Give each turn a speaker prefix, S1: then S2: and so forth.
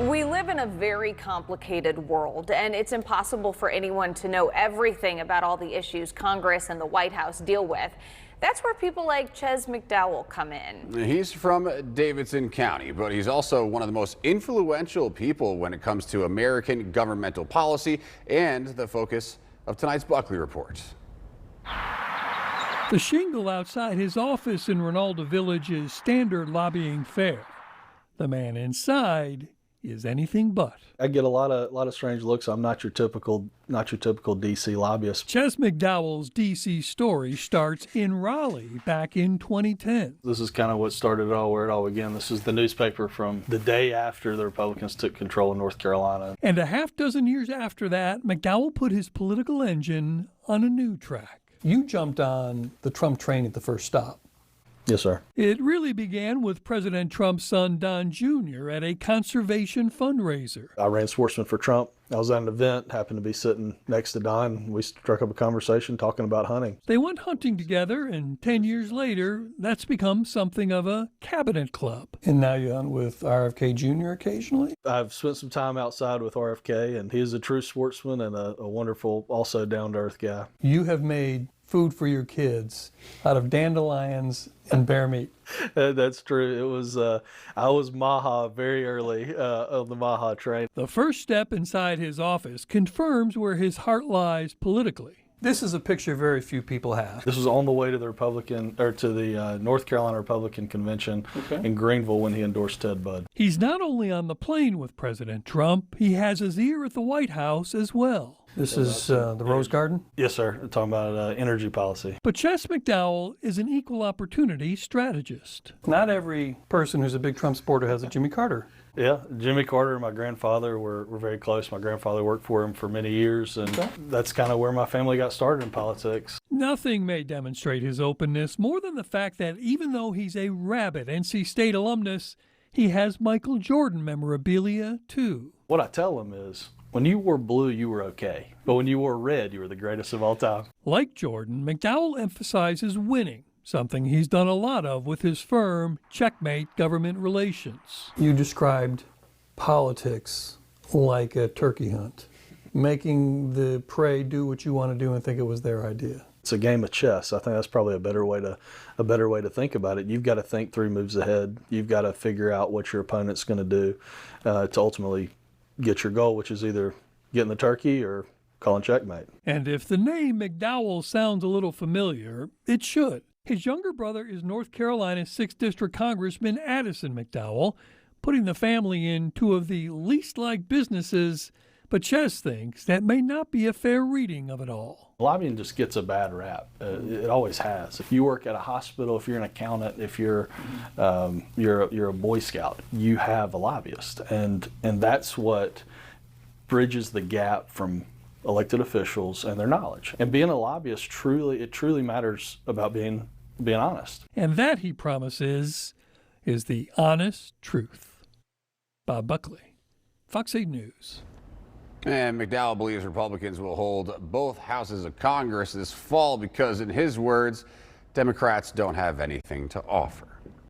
S1: We live in a very complicated world, and it's impossible for anyone to know everything about all the issues Congress and the White House deal with. That's where people like Ches McDowell come in.
S2: He's from Davidson County, but he's also one of the most influential people when it comes to American governmental policy and the focus of tonight's Buckley Report.
S3: The shingle outside his office in Ronaldo Village is standard lobbying fare. The man inside is anything but.
S4: I get a lot of strange looks. I'm not your typical DC lobbyist.
S3: Ches McDowell's DC story starts in Raleigh back in 2010.
S4: This is kind of what started it all, where it all began. This is the newspaper from the day after the Republicans took control of North Carolina.
S3: And a half dozen years after that, McDowell put his political engine on a new track. You jumped on the Trump train at the first stop.
S4: Yes, sir.
S3: It really began with President Trump's son, Don Jr., at a conservation fundraiser.
S4: I ran Sportsman for Trump. I was at an event, happened to be sitting next to Don. We struck up a conversation talking about hunting.
S3: They went hunting together, and 10 years later, that's become something of a cabinet club. And now you hunt with RFK Jr. occasionally?
S4: I've spent some time outside with RFK, and he is a true sportsman and a wonderful, also down-to-earth guy.
S3: You have made food for your kids out of dandelions and bear meat.
S4: That's true. It was I was Maha very early on the Maha train.
S3: The first step inside his office confirms where his heart lies politically. This is a picture very few people have.
S4: This was on the way to the North Carolina Republican Convention in Greenville when he endorsed Ted Budd.
S3: He's not only on the plane with President Trump, he has his ear at the White House as well. This is the Rose Garden?
S4: Yes, sir. We're talking about energy policy.
S3: But Ches McDowell is an equal opportunity strategist. Not every person who's a big Trump supporter has a Jimmy Carter.
S4: Yeah, Jimmy Carter and my grandfather were very close. My grandfather worked for him for many years, and that's kind of where my family got started in politics.
S3: Nothing may demonstrate his openness more than the fact that even though he's a rabid NC State alumnus, he has Michael Jordan memorabilia too.
S4: What I tell him is, when you wore blue, you were okay. But when you wore red, you were the greatest of all time.
S3: Like Jordan, McDowell emphasizes winning, something he's done a lot of with his firm, Checkmate Government Relations. You described politics like a turkey hunt, making the prey do what you want to do and think it was their idea.
S4: It's a game of chess. I think that's probably a better way to think about it. You've got to think 3 moves ahead. You've got to figure out what your opponent's going to do to ultimately get your goal, which is either getting the turkey or calling checkmate.
S3: And if the name McDowell sounds a little familiar, it should. His younger brother is North Carolina's 6th District Congressman Addison McDowell, putting the family in 2 of the least liked businesses, but Ches thinks that may not be a fair reading of it all.
S4: Lobbying just gets a bad rap. It always has. If you work at a hospital, if you're an accountant, if you're a Boy Scout, you have a lobbyist, and that's what bridges the gap from elected officials and their knowledge. And being a lobbyist truly matters about being honest.
S3: And that, he promises, is the honest truth. Bob Buckley, Fox 8 News.
S2: And McDowell believes Republicans will hold both houses of Congress this fall because, in his words, Democrats don't have anything to offer.